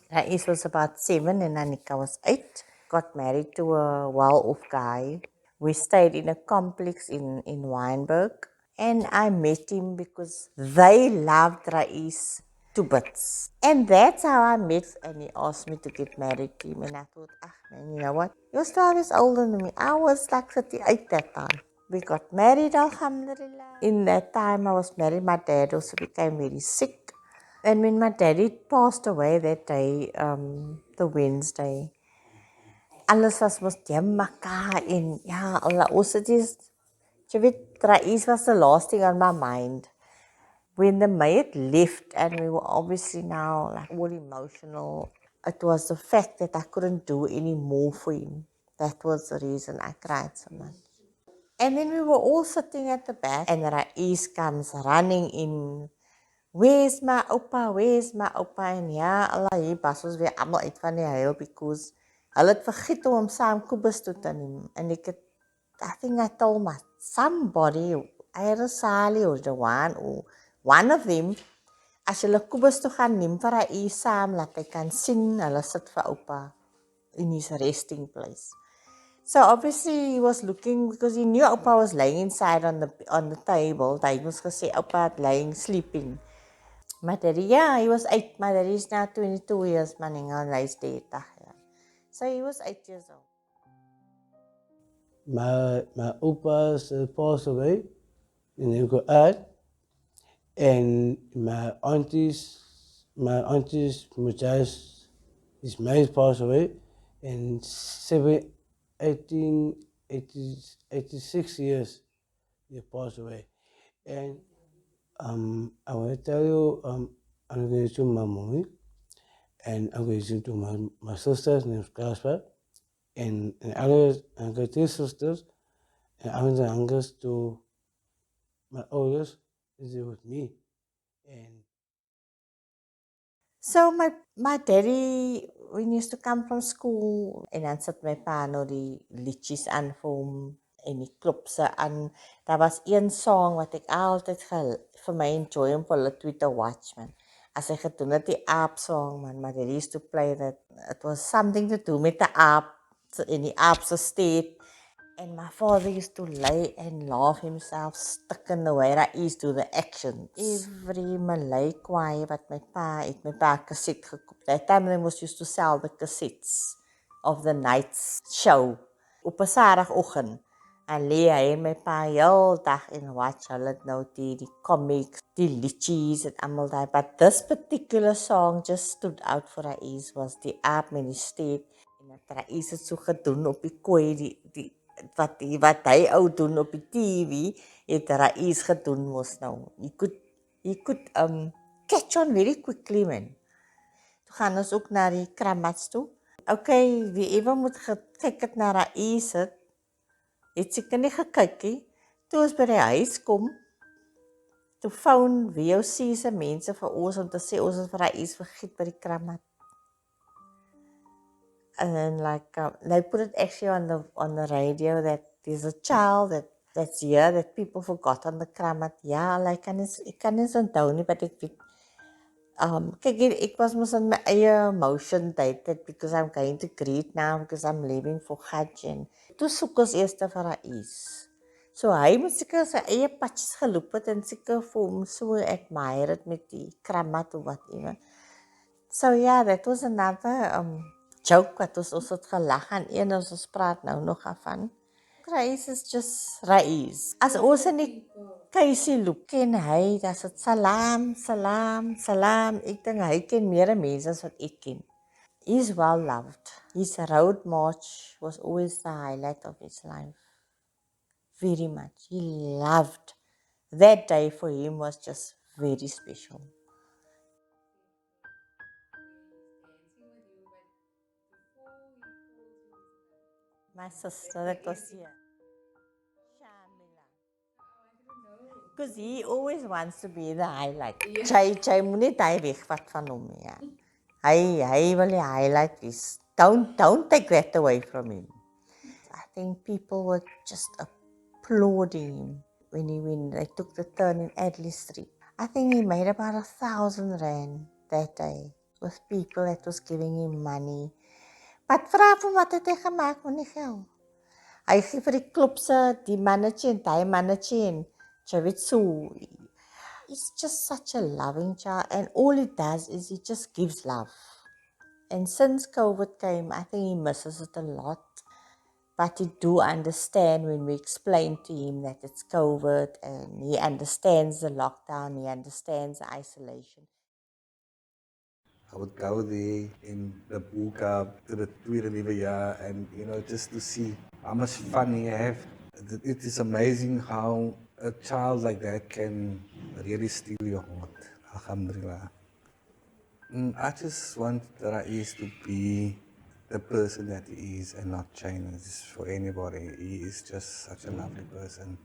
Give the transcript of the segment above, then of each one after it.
Raeez was about 7 and Anika was 8. Got married to a well-off guy. We stayed in a complex in Wynberg. And I met him because they loved Raeez to bits. And that's how I met. And he asked me to get married to him. And I thought, man, you know what? He was 12 years older than me. I was like 38 that time. We got married, alhamdulillah. In that time I was married, my dad also became very sick. And when my daddy passed away that day, the Wednesday, alles was teen mekaar en ja, ons het is, jy weet, Raeez was the last thing on my mind. When the maid left and we were obviously now like all emotional, it was the fact that I couldn't do any more for him. That was the reason I cried so much. And then we were all sitting at the back and Raeez comes running in. Where's my opa? Where's my opa? En ja, Allah, hier pas ons weer allemaal uit van die huil because hulle het vergeet om hom saam Kobus toe te neem. En I think I told somebody, either Sally or Joanne or one of them, as hulle Kobus toe gaan neem vir Raeez saam, laat hy kan sien, hulle sit vir opa in his resting place. So obviously he was looking because he knew opa was laying inside on the table. Hy was gesê opa lying sleeping. My daddy, yeah, he was 8. My daddy is now 22 years, maninga, hy's 30. Yeah. So he was 8 years old. My opa's passed away in Heidevelt, and my auntie's Mujas, his mate passed away in 1886 years. He passed away, and I will tell you, I'm going to my mommy, and I'm going to my sisters named Casper, and others, I got 3 sisters, and I'm the youngest to my oldest is there with me. And so my daddy, when he used to come from school, en dan sit my pa nou die liedjies aan vir hom en die klopse aan. Daar was een song wat ek altyd vir my enjoy om vir hulle twee te watch, man. As hy gedoen het die aap song, man, my daddy used to play that. It was something to do met the aap in die aap se state. And my father used to lay and laugh himself stuck in the way Raeez do the action. Every Malay choir wat my pa cassette gekoop. That time they used to sell the cassettes of the night's show. Op 'n Saterdagoggend. En lê hy en my pa heel dag en watch hulle nou die comics, die liedjies en almal daai. But this particular song just stood out for Raeez was die aap met die steek. En dat Raeez het so gedoen op die kooi, die wat hy ou doen op die TV, het Raeez gedoen mos nou. He could catch on very quickly, man. Toe gaan ons ook na die kramats toe. Okay, wie ewe moet gekyk het na Raeez het seker nie gekyk nie. Toe ons by die huis kom, toe phone VOC se mense vir ons om te sê ons het vir Raeez vergiet by die kramat. And then they put it actually on the radio that there's a child that's here that people forgot on the kramat. Ja, ek kan nie onthou nie, but ek weet. Kyk, ek was mos in my eie emotion dated because I'm going to greet now because I'm leaving for Hajj. En toe soek ons eers vir Raeez. So hy moet seker sy eie patjies geloop het en seker vir hom so admire het met die kramat of whatever. So yeah, that was another joke wat ons het gelag aan een ons praat nou nog af. Raeez is just Raeez. As ons in die Casey look ken hy, dat het salam, salam, salam. Ek dink hy ken meer mense as wat ek ken. He's well loved. His road march was always the highlight of his life. Very much. He loved. That day for him was just very special. My sister that was here. Because he always wants to be the highlight. Jy moet net hy wegvat van hom, ja. Hy wil die highlight is. Don't take that away from him. I think people were just applauding him when they took the turn in Adley Street. I think he made about 1,000 rand that day with people that was giving him money. But vra vir wat het hy gemaak met die geld? Hy gee vir die klopse, die mannetjie en daai mannetjie en jy weet so. He's just such a loving child and all he does is he just gives love. And since COVID came, I think he misses it a lot. But he do understand when we explain to him that it's COVID and he understands the lockdown, he understands the isolation. I would go there in the book up to the tweede nuwe jaar and just to see how much fun he have. It is amazing how a child like that can really steal your heart. Alhamdulillah. I just want Raeez to be the person that he is and not change this for anybody. He is just such a lovely person.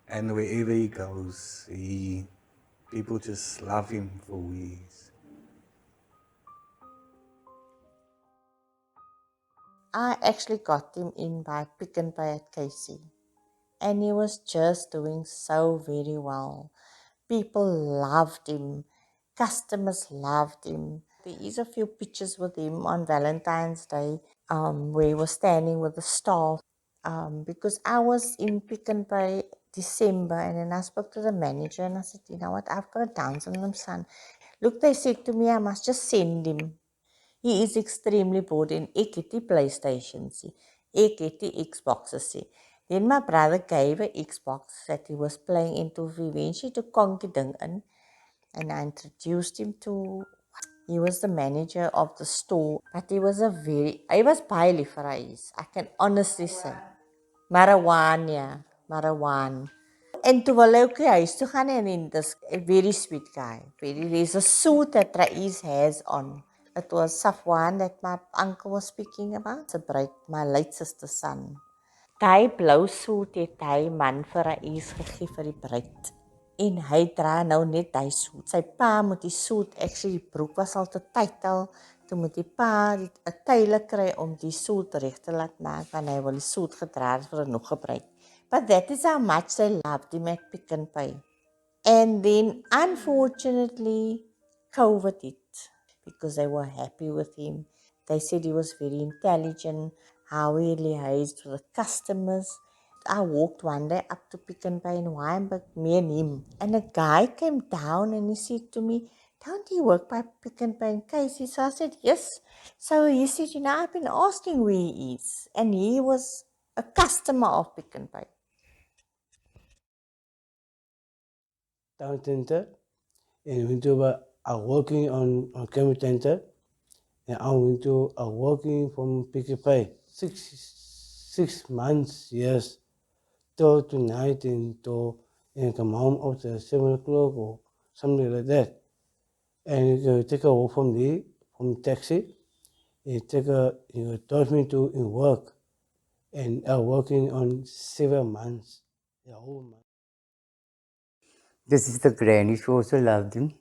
And wherever he goes, people just love him for who he is. I actually got him in by Pick n Pay at KC. And he was just doing so very well. People loved him. Customers loved him. There is a few pictures with him on Valentine's Day where he was standing with the staff. Because I was in Pick n Pay December and then I spoke to the manager and I said, you know what, I've got a Down syndrome son. Look, they said to me, I must just send him. He is extremely bored and ek het die PlayStations, ek het die Xboxes. Then my brother gave an Xbox that he was playing into eventually to conk die ding in. And I introduced him to, he was the manager of the store. But he was baie lief vir Raeez. I can honestly say. Marawan, yeah. Marawan. En toe wil hy ook huis toe gaan en this a very sweet guy. There's a suit that Raeez has on. It was Safwan that my uncle was speaking about. It's my late sister's son. Daai blou suit het hy man vir Raeez gegee vir die bruid. En hy dra nou net daai suit. Sy pa moet die suit, actually die broek was al te tyd al. Toe moet die pa 'n tailor kry om die suit reg te laat maak want hy wil die suit gedra het vir nog 'n bruid. But that is how much they loved him at Pick n Pay. And then, unfortunately, COVID hit because they were happy with him. They said he was very intelligent, how he liaised with the customers. I walked one day up to Pick n Pay in Wynberg, me and him. And a guy came down and he said to me, don't you work by Pick n Pay in Casey? So I said, yes. So he said, I've been asking where he is. And he was a customer of Pick n Pay. Town center, and went to working on Cape Center, and I went to working from Pick n Pay 6 months, yes, till tonight and come home after 7 o'clock or something like that, and you take a walk from there from taxi, you taught me to work, and I working on 7 months, the whole month. This is the granny. She also loved him.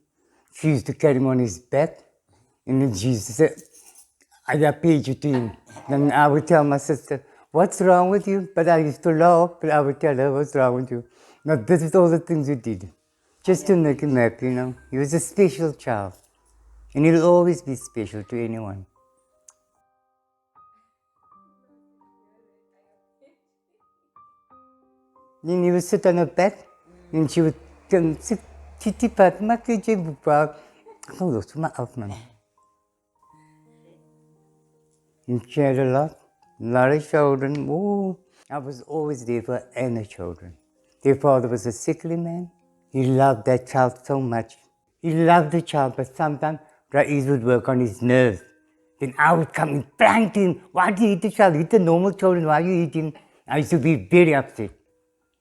She used to carry him on his back. And then she used to say, I got paid you to him. Then I would tell my sister, what's wrong with you? But I used to laugh, but I would tell her, what's wrong with you? Now, this is all the things we did. Just to make him happy, He was a special child. And he'll always be special to anyone. Then he would sit on her back, and she would sit, Titi Pat, maak jy boek. Oh, los maar af, man. And she had a lot of children. Ooh. I was always there for Anna's children. Their father was a sickly man. He loved that child so much. He loved the child, but sometimes Raeez would work on his nerves. Then I would come and prank him. Why do you eat the child? Eat the normal children. Why are you eating? I used to be very upset.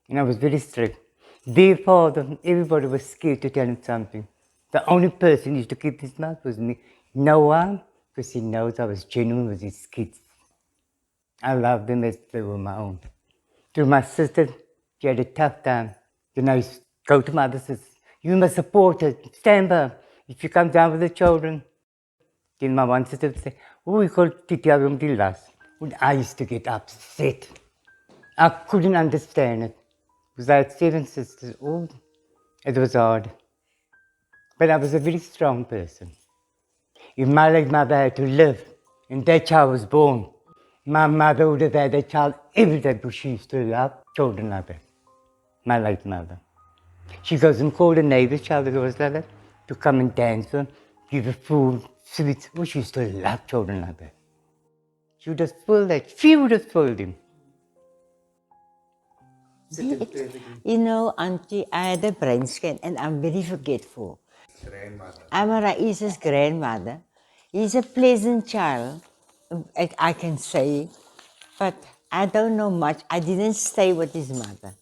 And I was very strict. Their father, everybody was scared to tell him something. The only person who used to keep his mouth was me. No one, because he knows I was genuine with his kids. I loved them as they were my own. To my sister, she had a tough time. Then I used to go to my other sisters. You must support her. Stand by her. If you come down with the children, then my one sister would say, oh, we call Titiarum Dilas. And I used to get upset. I couldn't understand it. Because I had 7 sisters. Oh, it was hard. But I was a very strong person. If my late mother had to live and that child was born, my mother would have had that child every day because she used to love children like that. My late mother. She goes and called a neighbor's child that was like that to come and dance with her, give her food, sweets. Oh, she used to love children like that. She would have spoiled that. She would have spoiled him. You know, Auntie, I had a brain scan and I'm very forgetful. Grandmother. I'm Raeez's grandmother. He's a pleasant child, I can say, but I don't know much. I didn't stay with his mother.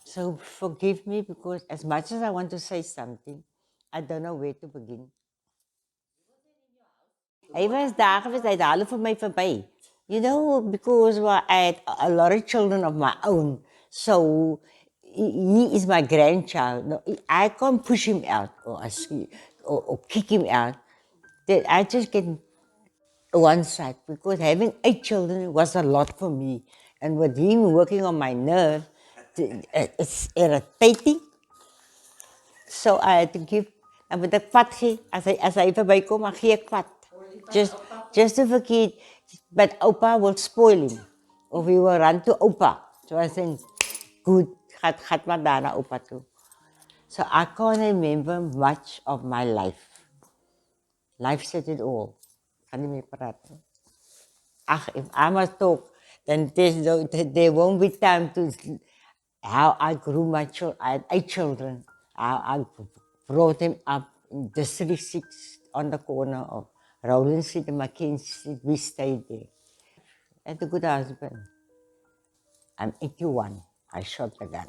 So forgive me because as much as I want to say something, I don't know where to begin. Hy was daar gewees, hy het hulle vir my verby. You know, because I had a lot of children of my own. So he is my grandchild. No, I can't push him out or kick him out. That I just get one side because having 8 children was a lot for me. And with him working on my nerve, it's irritating. So I had to give, dan moet ek vat gee, as hy verbykom, dan gee ek vat. Just to forget, but Opa will spoil him. Of he will run to Opa. So I think, good, gaat maar daar naar Opa toe. So I can't remember much of my life. Life said it all. Kan nie meer praat nie. Ach, if I must talk, then there won't be time to how I grew my children. I had 8 children. How I brought them up in District 6 on the corner of Rowland Street and Mackenzie Street. We stayed there. I had a good husband. I'm 81. I shot the gun.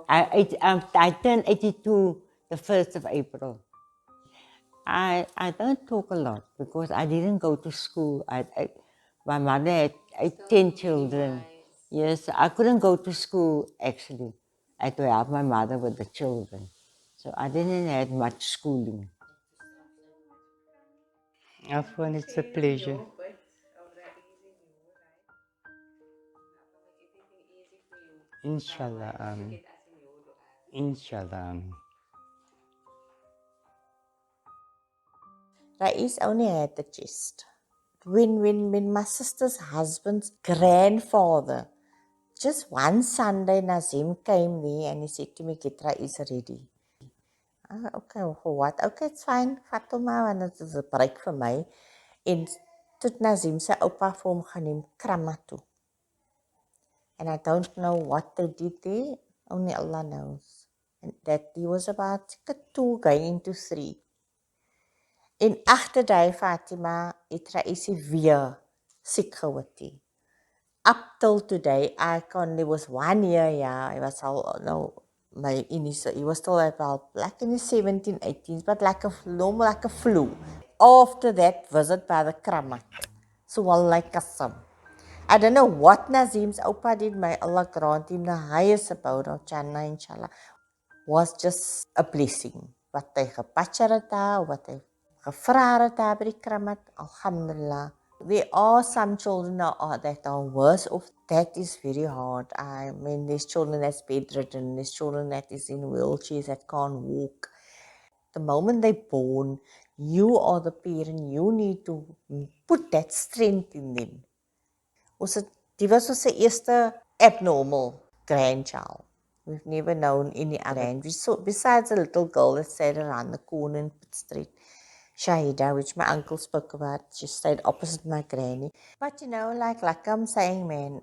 I turned 82 the 1st of April. I don't talk a lot because I didn't go to school. My mother had 10 children. Yes, I couldn't go to school actually. I had to help my mother with the children. So I didn't have much schooling. Afwan, it's a pleasure. Inshallah, Inshallah, Raeez only had the chest. When my sister's husband's grandfather, just one Sunday, Nazim came there and he said to me, get Raeez ready. Okay, for what? Okay, it's fine. Fatuma, and it is a break for me. En toe Nazim sy oupa vir hom geneem Kramma toe. And I don't know what they did there. Only Allah knows. And that he was about 2 going into 3. En agter daai Fatima het Raeez weer siek geword. Up till today, there was 1 year, yeah, I was all, no, he was still about like in his 17, 18s, but like normal, like a flu. After that visit by the Kramat, so all like a sum. I don't know what Nazim's Opa did, may Allah grant him the highest abode of Jannah, inshallah, was just a blessing. Wat hy gepatcher het daar, wat hy gevra het daar by die Kramat, alhamdulillah. There are some children that are worse off. That is very hard. I mean, there's children that's bedridden, there's children that is in wheelchairs that can't walk. The moment they're born, you are the parent, you need to put that strength in them. Die was onze eerste abnormal grandchild. We've never known any other. Besides a little girl that stayed around the corner in Pitt Street, Shahida, which my uncle spoke about, she stayed opposite my granny. But you know, like I'm saying, man,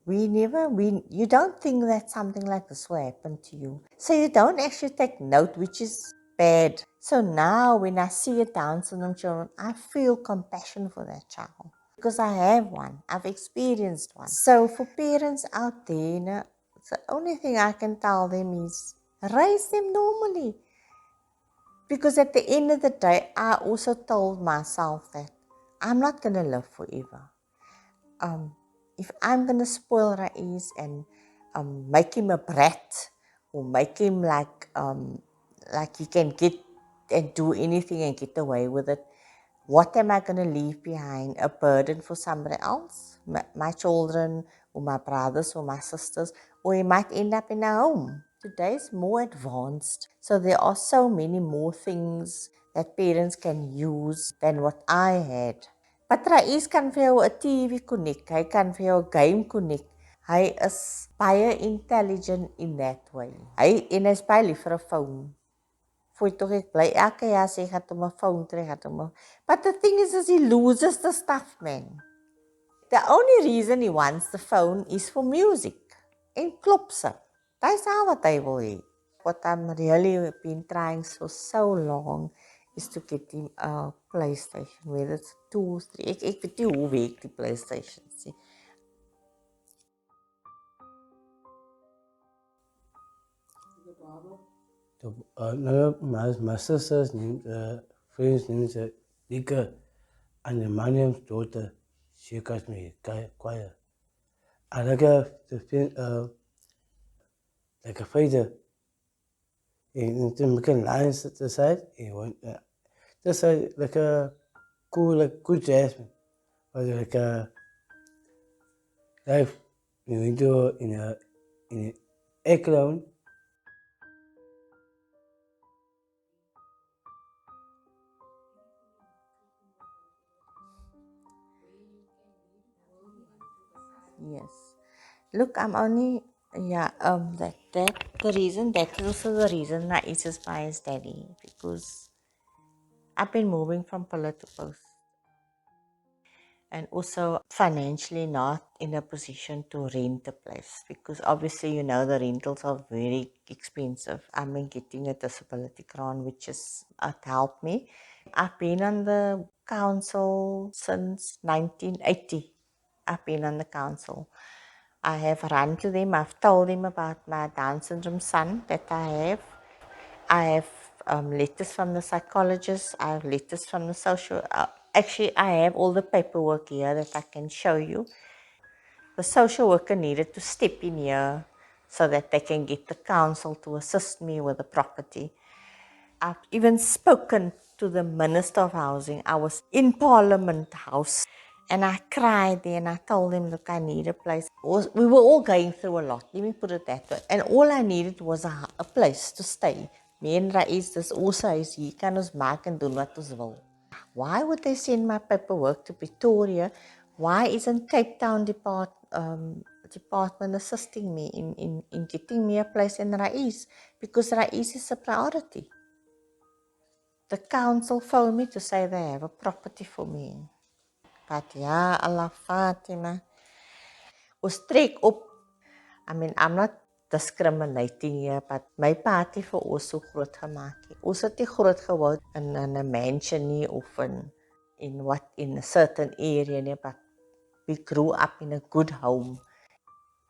you don't think that something like this will happen to you. So you don't actually take note, which is bad. So now when I see a Down syndrome children, I feel compassion for that child. Because I have one, I've experienced one. So for parents out there, the only thing I can tell them is raise them normally. Because at the end of the day, I also told myself that I'm not going to live forever. If I'm going to spoil Raeez and make him a brat or make him like he can get and do anything and get away with it, what am I going to leave behind? A burden for somebody else? My children or my brothers or my sisters? Or he might end up in a home. Today is more advanced. So there are so many more things that parents can use than what I had. But Raeez kan vir jou 'n TV connect. Hy kan vir jou 'n game connect. Hy is baie intelligent in that way. Hy's baie lief vir 'n phone. Foi toch ek bly elke jaar sê gaan hom 'n phone terug gaan hom. But the thing is he loses the stuff, man. The only reason he wants the phone is for music. En klop sy. Dis al wat hy wil hê. What I'm really been trying for so long is to get him a PlayStation, whether it's 2 or 3. Ek weet nie hoe werk die PlayStation nie. My sister's name, friend's name is Dika, and my name's daughter. She calls me Choir. I like like a fighter. And then we can lines at the side. Just like a cool, like good jasmine, or like a life you do in a aircraft. Yes. Look, I'm only that the reason that is also the reason Raeez is by his daddy, because I've been moving from pillar to post. And also financially not in a position to rent a place, because obviously the rentals are very expensive. I've been getting a disability grant, which has helped me. I've been on the council since 1980. I've been on the council. I have run to them. I've told them about my Down syndrome son that I have. I have letters from the psychologist. I have letters from the social. Actually, I have all the paperwork here that I can show you. The social worker needed to step in here so that they can get the council to assist me with the property. I've even spoken to the Minister of Housing. I was in Parliament House and I cried there and I told him, look, I need a place. We were all going through a lot, let me put it that way. And all I needed was a place to stay. Me en Raeez, dis ons huis, hier kan ons maak en doen wat ons wil. Why would they send my paperwork to Pretoria? Why isn't Cape Town department assisting me in getting me a place in Raeez? Because Raeez is a priority. The council phoned me to say they have a property for me. But ja, Allah Fatima. Ons trek op. I mean, I'm not discriminating here, but my party vir ons so groot gemaak het. Ons het nie groot geword in 'n mansion nie of in a certain area nie, but we grew up in a good home.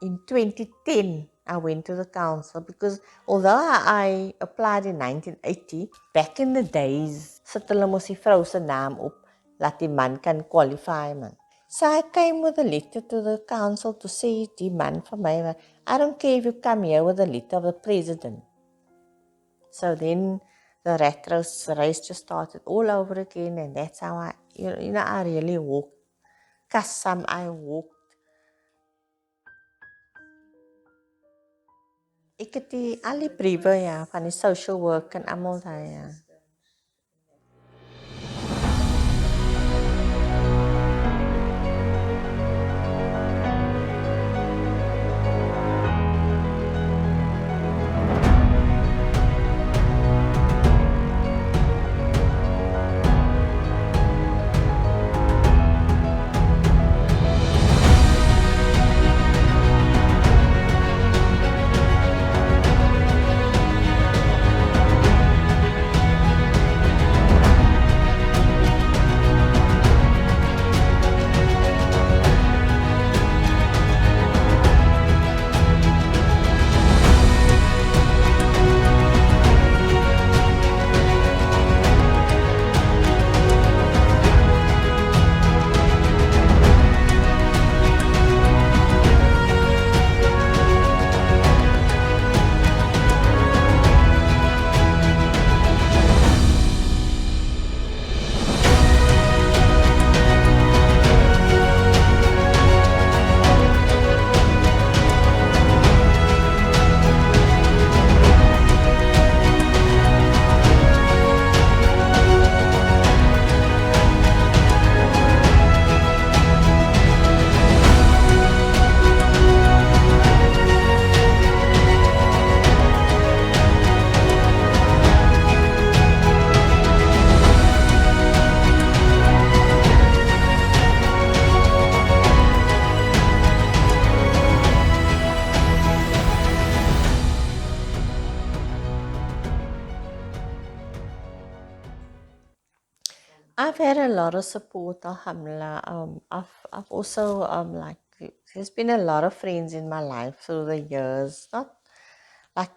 In 2010, I went to the council because although I applied in 1980, back in the days, sit hulle mos die vrou se naam op, laat die man kan qualify man. So I came with a letter to the council to say, die man vir my, I don't care if you come here with a letter of the president. So then the rat race just started all over again, and that's how I really walked. Kasam, I walked. Ek het al die briewe van die social work en almal daai I've had a lot of support, alhamdulillah. I've also like there's been a lot of friends in my life through the years. Not like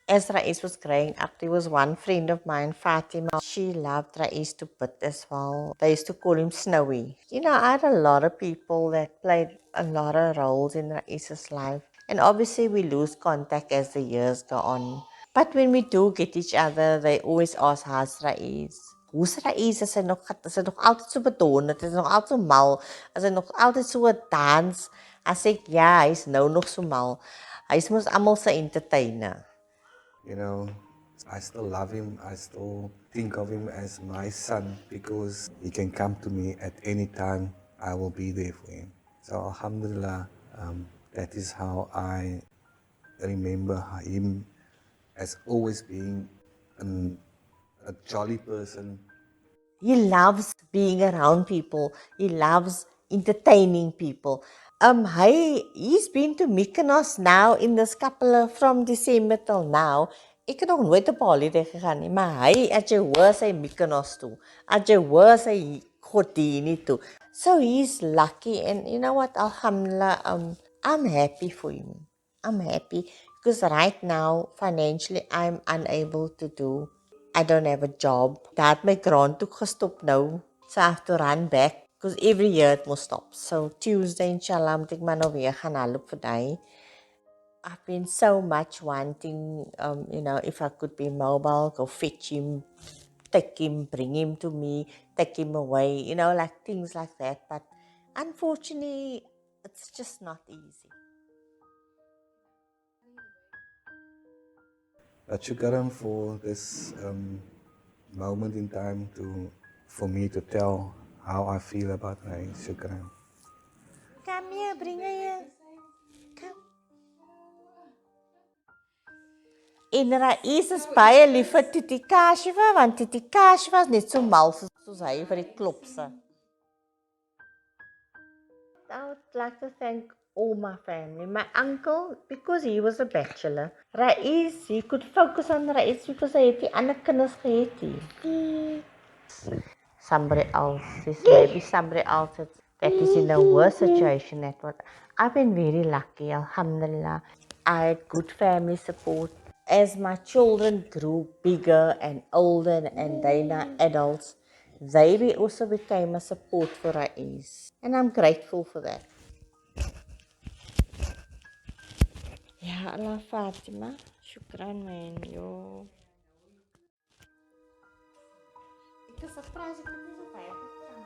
as Raeez was growing up, there was one friend of mine, Fatima. She loved Raeez to bits as well. They used to call him Snowy. You know, I had a lot of people that played a lot of roles in Raeez's life. And obviously we lose contact as the years go on. But when we do get each other, they always ask, how's Raeez? Hoe's Raeez? Is hy nog altyd so bedonderd? Is hy nog altyd so mal? Is hy nog altyd so dans? As ek, ja, hy's nou nog so mal. Hy's mos almal se entertainer. You know, I still love him. I still think of him as my son because he can come to me at any time. I will be there for him. So alhamdulillah, that is how I remember him as always being a jolly person. He loves being around people. He loves entertaining people. He's been to Mykonos now in this couple of, from December till now. Ek het nog nooit op holiday gegaan nie, maar hy as jy hoor sy Mykonos toe, as jy hoor sy Godini toe. So he's lucky, and you know what, alhamdulillah, I'm happy for him. I'm happy because right now financially I'm unable to do. I don't have a job. Daar het my grant ook gestop nou. So I have to run back because every year it must stop. So Tuesday inshallah moet ek maar nou weer gaan hardloop vir daai. I've been so much wanting, you know, if I could be mobile, go fetch him, take him, bring him to me, take him away, you know, like things like that. But unfortunately, it's just not easy. But shukran for this moment in time for me to tell how I feel about Raeez. Shukran. Come here, bring her here. Come. En Raeez is baie lief vir Titi Kashiva, want Titi Kashiva is net so mal soos hy vir die klopse. I would like to thank all my family. My uncle, because he was a bachelor. Raeez, he could focus on Raeez because hy het die ander kinders gehet nie. Somebody else, there's maybe somebody else that is in a worse situation than what I've been very lucky, alhamdulillah. I had good family support. As my children grew bigger and older and they now adults, they also became a support for Raeez. And I'm grateful for that. Ya Allah Fatima, shukran man, yo. Ek is surprised ek het nie so baie gekan.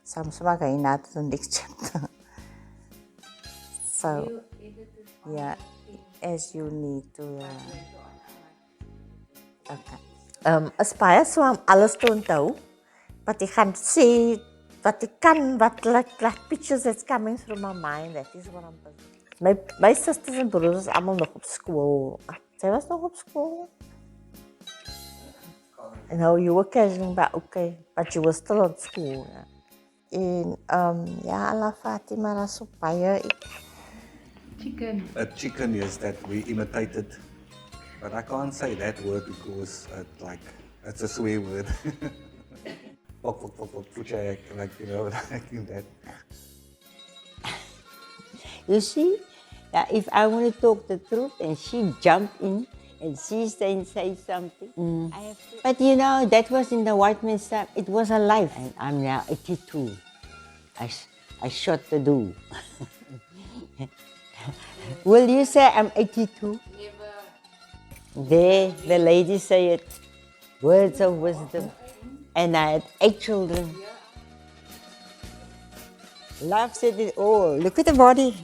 Samsung going out to the next chapter. So, yeah, as you need to. Okay. Aspire so om alles te onthou wat ek gaan sê, wat ek kan, wat like pictures that's coming through my mind. That is what I'm busy. My sisters and brothers allemaal nog op school. Zij was nog op school. No, you were casual, but okay, but you were still at school. Yeah. En ja, Allah Fatima, dat is so baie. Chicken. A chicken, yes, that we imitated. But I can't say that word because it's a swear word. pok, check, like, you know, like that. You see, that if I want to talk the truth and she jumped in and she say something, I have to. But you know, that was in the white man's time. It was a life. And I'm now 82. I shot the do. Will you say I'm 82? Never. There, the lady say it. Words of wisdom. And I had 8 children. Love said it all. Look at the body.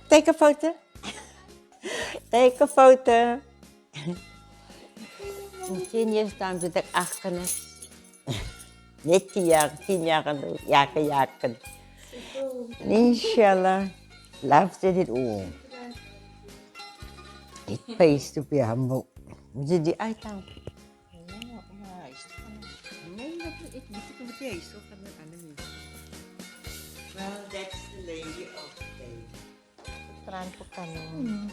Take a photo. Take a photo. In 10 years time zit ik 8 kinders. Net 10 jaar geleden. Jaken. Inshallah. Love said it all. It pays to be humble. Moet je die uithalen? Nee, ik moet het zo van de andere. Well, that's the lady of the day. Tran po kami.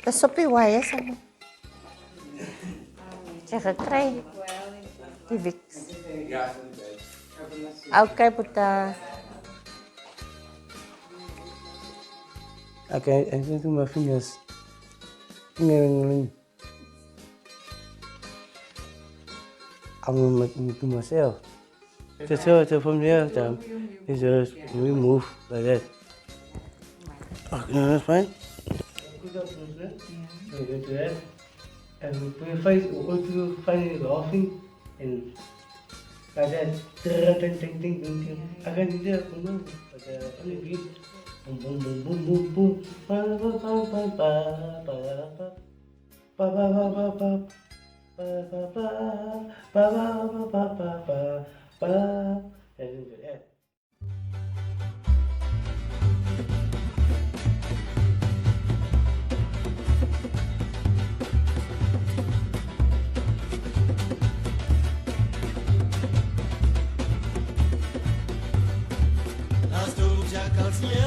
Tapos sopi waya sa mo. Tsaka kry. Tivix. Okay, puta. Okay, I can do my fingers. I'm to myself. So from there, it's just we move like that. Okay, that's fine. So you go to that, and we put your face, we go to find laughing, and like that. Ting. I can do that, but only beat. Boom, boom, boom, boom, boom, boom. Ba ba ba ba ba ba ba ba ba ba ba ba ba ba ba ba ba. And do that. As tu jackals je